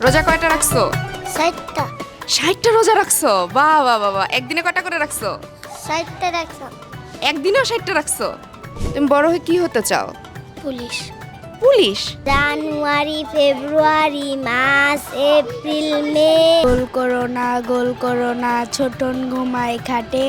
রোজা কয়টা রাখছো? 60টা। 60টা রোজা রাখছো? বাহ বাহ বাহ বাহ। একদিনে কয়টা করে রাখছো? 60টা রাখছো। একদিনেও 60টা রাখছো? তুমি বড় হয়ে কি হতে চাও? পুলিশ। পুলিশ? জানুয়ারি, ফেব্রুয়ারি, মার্চ, এপ্রিল, মে। গোল করো না ছোটন ঘুমায় খাটে।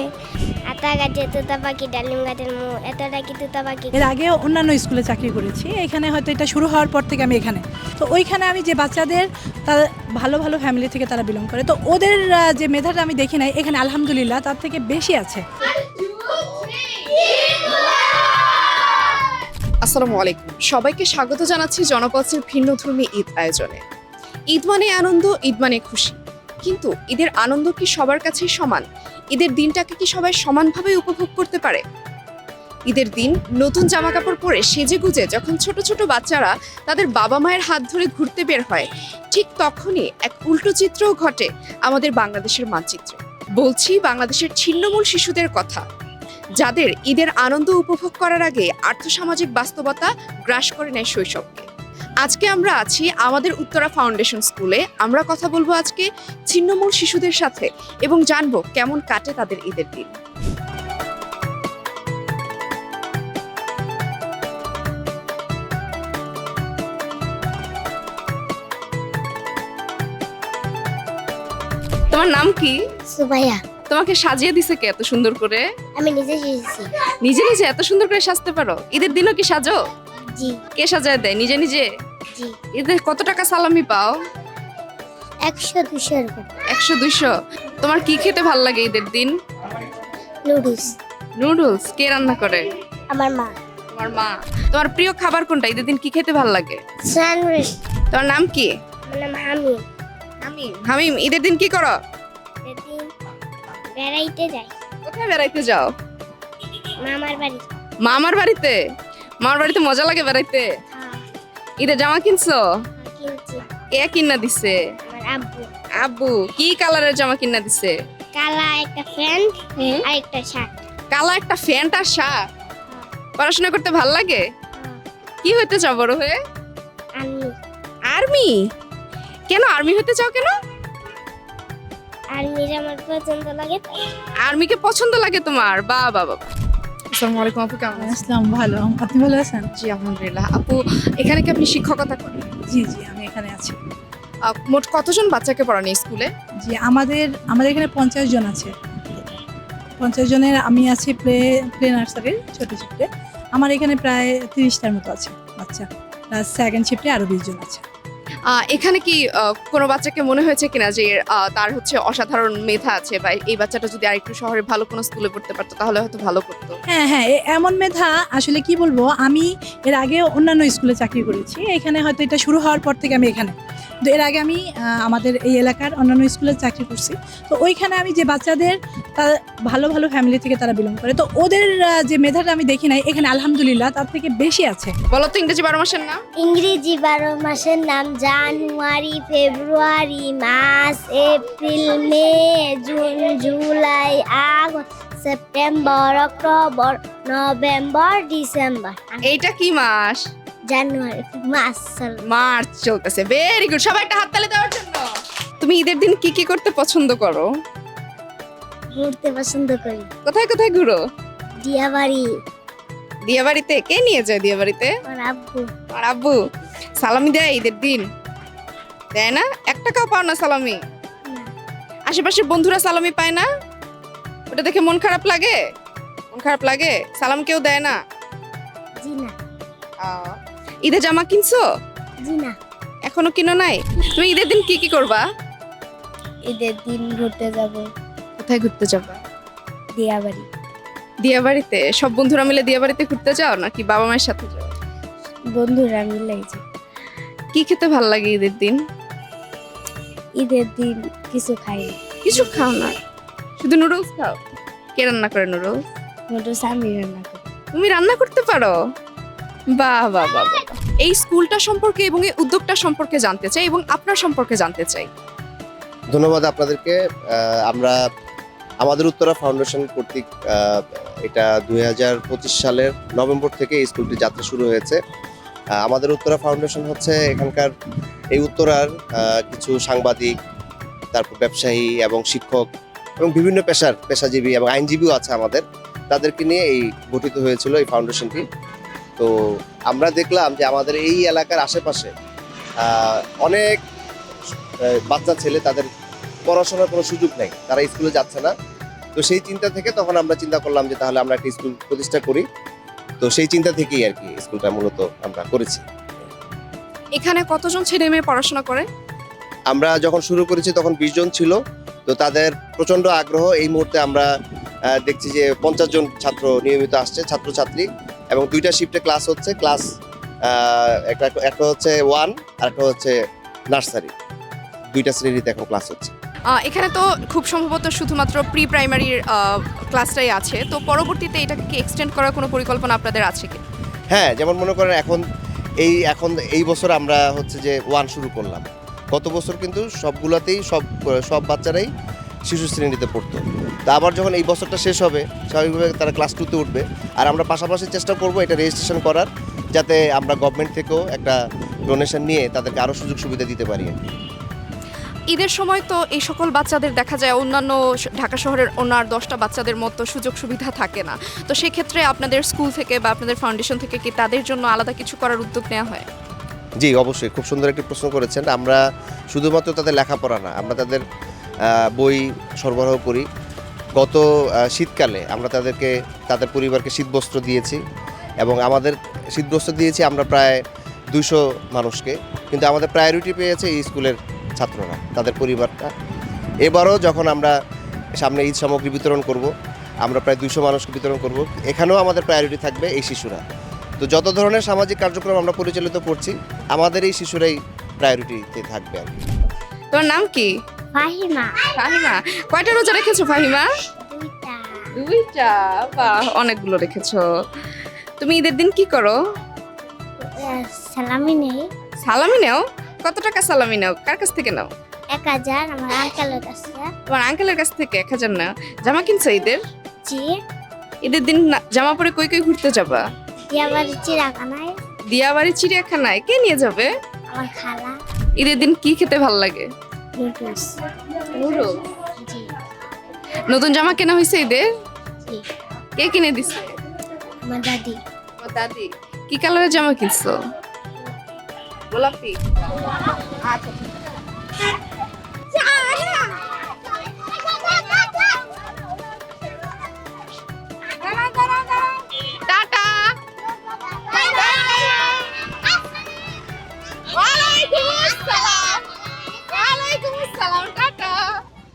আতা গাছে তোতা পাখি, ডালিম গাছের মো এতটা কি তোতা পাখি। এর আগে অন্যান্য স্কুলে চাকরি করেছি, এখানে হয়তো এটা শুরু হওয়ার পর থেকে আমি এখানে, তো ওইখানে আমি যে বাচ্চাদের তারা ভালো ভালো ফ্যামিলি থেকে তারা বিলং করে, তো ওদের যে মেধাটা আমি দেখি নাই এখানে আলহামদুলিল্লাহ তার থেকে বেশি আছে। আসসালামু আলাইকুম, সবাইকে স্বাগত জানাচ্ছি জনপথের ভিন্নধর্মী ঈদ আয়োজনে। ঈদ মানে আনন্দ, ঈদ মানে খুশি, কিন্তু ঈদের আনন্দ কি সবার কাছেই সমান? ঈদের দিনটাকে কি সবাই সমানভাবে উপভোগ করতে পারে? ঈদের দিন নতুন জামা কাপড় পরে সেজে গুজে যখন ছোট ছোট বাচ্চারা তাদের বাবা মায়ের হাত ধরে ঘুরতে বের হয়, ঠিক তখনই এক উল্টো চিত্রও ঘটে আমাদের বাংলাদেশের মানচিত্রে। বলছি বাংলাদেশের ছিন্নমূল শিশুদের কথা, যাদের ঈদের আনন্দ উপভোগ করার আগে আর্থসামাজিক বাস্তবতা গ্রাস করে নেয় শৈশবকে। আজকে আমরা আছি আমাদের উত্তরা ফাউন্ডেশন স্কুলে। আমরা কথা বলবো আজকে ছিন্নমূল শিশুদের সাথে এবং জানবো কেমন কাটে তাদের ঈদের দিন। তোমার নাম কি? সুবাইয়া। তোমাকে সাজিয়ে দিছে কে এত সুন্দর করে? আমি নিজে শিখেছি। নিজে নিজে এত সুন্দর করে সাজতে পারো? ঈদের দিনও কি সাজো? জি কে সাজায় দেয়? নিজে নিজে? জি। ঈদের কত টাকা সালামি পাও? 100-200 এরকম। 100-200? তোমার কি খেতে ভাল লাগে ঈদের দিন? নুডলস। নুডলস? কে রান্না করে? আমার মা। তোমার মা। তোমার প্রিয় খাবার কোনটা? ঈদের দিন কি খেতে ভাল লাগে? স্যান্ডউইচ। তোমার নাম কি? আমার নাম হামিম। হামিম। হামিম, ঈদের দিন কি করো? সেদিন বেড়াইতে যাই কোথায় বেড়াইতে যাও? মামার বাড়ি। মামার বাড়িতে? মামার বাড়িতে মজা লাগে বেড়াইতে? হ্যাঁ, ঈদের জামা কিনছো? কিনছি। কে কিনা দিছে? আমার আব্বু। আব্বু। কি কালারের জামা কিনা দিছে? কালা একটা প্যান্ট আর একটা শার্ট। কালা একটা প্যান্ট আর শার্ট? পড়াশোনা করতে ভাল লাগে? কি হতে চাও বড় হয়ে? আমি আর্মি? কেন আর্মি হতে চাও কেন? আর্মির আমার পছন্দ লাগে তাই। আর্মিকে পছন্দ লাগে তোমার? বাহ বাহ বাহ। আসসালামু আলাইকুম আপু, কেমন আছেন? আসসালাম, ভালো, আপনি ভালো আছেন? জি আলহামদুলিল্লাহ। আপু, এখানে কি আপনি শিক্ষকতা করেন? জি জি, আমি এখানে আছি। মোট কতজন বাচ্চাকে পড়ান এই স্কুলে? জি, আমাদের আমাদের এখানে 50 জন আছে। 50 জনের আমি আছি প্লে নার্সারির ছোট শিফটে। আমার এখানে প্রায় 30টার মতো আছে বাচ্চা, প্লাস সেকেন্ড শিফটে আরও 20 জন আছে। এখানে কি কোনো বাচ্চাকে মনে হয়েছে কিনা যে তার হচ্ছে অসাধারণ মেধা আছে, বা এই বাচ্চাটা যদি আরেকটু শহরে ভালো কোনো স্কুলে পড়তে পারতো তাহলে হয়তো ভালো করতো? হ্যাঁ হ্যাঁ, এমন মেধা আসলে কি বলবো, আমি এর আগে অন্যান্য স্কুলে চাকরি করেছি, এখানে হয়তো এটা শুরু হওয়ার পর থেকে আমি এখানে, তো এর আগে আমি আমাদের এই এলাকার অন্যান্য স্কুলে চাকরি করছি, তো ওইখানে আমি যে বাচ্চাদের তারা ভালো ভালো ফ্যামিলি থেকে তারা বিলং করে, তো ওদের যে মেধাটা আমি দেখি নাই এখানে আলহামদুলিল্লাহ তার থেকে বেশি আছে। বলো তো ইংরেজি 12 মাসের নাম। ইংরেজি 12 মাসের নাম জানুয়ারি, ফেব্রুয়ারি, মার্চ, এপ্রিল, মে, জুন, জুলাই, আগস্ট, সেপ্টেম্বর, অক্টোবর, নভেম্বর, ডিসেম্বর। এইটা কি মাস? জানুয়ারি, মার্চ। মার্চ চলতেছে। ভেরি গুড, সবাই একটা হাততালি দেওয়ার জন্য। তুমি ঈদের দিন কি কি করতে পছন্দ করো? ঘুরতে পছন্দ করি। কোথায় কোথায় ঘুরো? দিয়াবাড়ি। দিয়াবাড়িতে? কে নিয়ে যায় দিয়াবাড়িতে? আমার আব্বু। আর আব্বু। সালামি দেয় ঈদের দিন? দেয় না? 1 টাকাও পাও না সালামি? না। আশেপাশের বন্ধুরা সালামি পায় না? ওটা দেখে মন খারাপ লাগে? মন খারাপ লাগে? সালাম কেউ দেয় না? জি না। ঈদের জামা কিনছো? জি না। এখনো কিনো নাই? তুমি ঈদের দিন কি কি করবা? ঈদের দিন ঘুরতে যাব কোথায় ঘুরতে যাবা? দিয়াবাড়ি। দিয়াবাড়িতে? সব বন্ধুরা মিলে দিয়াবাড়িতে ঘুরতে যাও নাকি বাবা মায়ের সাথে যাও? বন্ধুরা মিলে যে কি খেতে ভাল লাগে ঈদের দিন? ঈদের দিন কিছু খাই না। কিছু খাও না, শুধু নুডলস খাও? কে রান্না করে নুডলস? নুডলস আমি রান্না করি। তুমি রান্না করতে পারো? বাহ বাহ বাহ বাহ। এই স্কুলটা সম্পর্কে এবং এই উদ্যোগটা সম্পর্কে জানতে চাই এবং আপনার সম্পর্কে জানতে চাই। ধন্যবাদ আপনাদেরকে। আমরা আমাদের উত্তরা ফাউন্ডেশন কর্তৃক এটা 2025 সালের নভেম্বর থেকে এই স্কুলটি যাত্রা শুরু হয়েছে। আমাদের উত্তরা ফাউন্ডেশন হচ্ছে এখানকার এই উত্তরার কিছু সাংবাদিক, তারপর ব্যবসায়ী এবং শিক্ষক এবং বিভিন্ন পেশাজীবী এবং আইনজীবীও আছে আমাদের, তাদেরকে নিয়ে এই গঠিত হয়েছিল এই ফাউন্ডেশনটি। তো আমরা দেখলাম যে আমাদের এই এলাকার আশেপাশে অনেক বাচ্চা ছেলে, তাদের পড়াশোনার কোনো সুযোগ নেই, তারা স্কুলে যাচ্ছে না। তো সেই চিন্তা থেকে তখন আমরা চিন্তা করলাম যে তাহলে আমরা একটা স্কুল প্রতিষ্ঠা করি। তো সেই চিন্তা থেকেই আর কি স্কুলটা মূলত আমরা করেছি। এখানে কতজন ছেলে মেয়ে পড়াশোনা করে? আমরা যখন শুরু করেছি তখন 20 জন ছিল। তো তাদের প্রচন্ড আগ্রহ, এই মুহূর্তে আমরা দেখছি যে 50 জন ছাত্র নিয়মিত আসছে, ছাত্রছাত্রী, এবং 2টা শিফটে ক্লাস হচ্ছে। ক্লাস একটা হচ্ছে 1 আর একটা হচ্ছে নার্সারি, 2টা শ্রেণীতে এখন ক্লাস হচ্ছে। এখানে তো খুব সম্ভবত শুধুমাত্র প্রি প্রাইমারির ক্লাসটাই আছে, তো পরবর্তীতে এটাকে কি এক্সটেন্ড করার কোনো পরিকল্পনা আপনাদের আছে কি? হ্যাঁ, যেমন মনে করেন এখন এই বছর আমরা হচ্ছে যে 1 শুরু করলাম। গত বছর কিন্তু সবগুলোতেই সব বাচ্চারাই শিশু শ্রেণীতে পড়তো। তা আবার যখন এই বছরটা শেষ হবে, স্বাভাবিকভাবে তারা ক্লাস 2তে উঠবে। আর আমরা পাশাপাশি চেষ্টা করব এটা রেজিস্ট্রেশন করার, যাতে আমরা গভর্নমেন্ট থেকেও একটা ডোনেশন নিয়ে তাদেরকে আরও সুযোগ সুবিধা দিতে পারি। ঈদের সময় তো এই সকল বাচ্চাদের দেখা যায় অন্যান্য ঢাকা শহরের অন্য আর 10টা বাচ্চাদের মতো সুযোগ সুবিধা থাকে না, তো সেক্ষেত্রে আপনাদের স্কুল থেকে বা আপনাদের ফাউন্ডেশন থেকে কি তাদের জন্য আলাদা কিছু করার উদ্যোগ নেওয়া হয়? জি, অবশ্যই, খুব সুন্দর একটি প্রশ্ন করেছেন। আমরা শুধুমাত্র তাদের লেখাপড়া না, আমরা তাদের বই সরবরাহ করি। গত শীতকালে আমরা তাদের পরিবারকে শীতবস্ত্র দিয়েছি, এবং আমাদের শীতবস্ত্র দিয়েছি আমরা প্রায় 200 মানুষকে। কিন্তু আমাদের প্রায়োরিটি পেয়েছে এই স্কুলের ছাত্ররা, তাদের পরিবারটা। এবারও যখন আমরা সামনে ঈদ সামগ্রী বিতরণ করব, আমরা প্রায় 200 মানুষকে বিতরণ করব। এখানেও আমাদের প্রায়োরিটি থাকবে এই শিশুরা। তো যত ধরনের সামাজিক কার্যক্রম আমরা পরিচালিত করছি, আমাদের এই শিশুরাই প্রায়োরিটিতে থাকবে আর কি। তোমার নাম কি? ফাহিমা। ফাহিমা, কয়টা রোজা রেখেছো ফাহিমা? 2টা। 2টা, বাহ, অনেকগুলো রেখেছো। তুমি ঈদের দিন কি করো? সালামি নেই। সালামি নাও? কত টাকা সালামি নাও? কার কাছ থেকে নাও? 1000 আমার আঙ্কেলের কাছে। তোমার আঙ্কেলের কাছ থেকে 1000 নাও। জামা কিনছো ঈদের? জি। ঈদের দিন জামা পরে কই কই ঘুরতে যাবা? দিয়াবাড়ি চিড়াখানায়। দিয়াবাড়ি চিড়িয়াখানায় কে নিয়ে যাবে? আমার খালা। ঈদের দিন কি খেতে ভালো লাগে? নুডলস। নুডলস। জি। নতুন জামা কেনা হয়েছে ঈদের? জি। কে কিনে দিছে? আমার দাদি। আমার দাদি। কি কালারের জামা কিনছো? গোলাপি। আচ্ছা।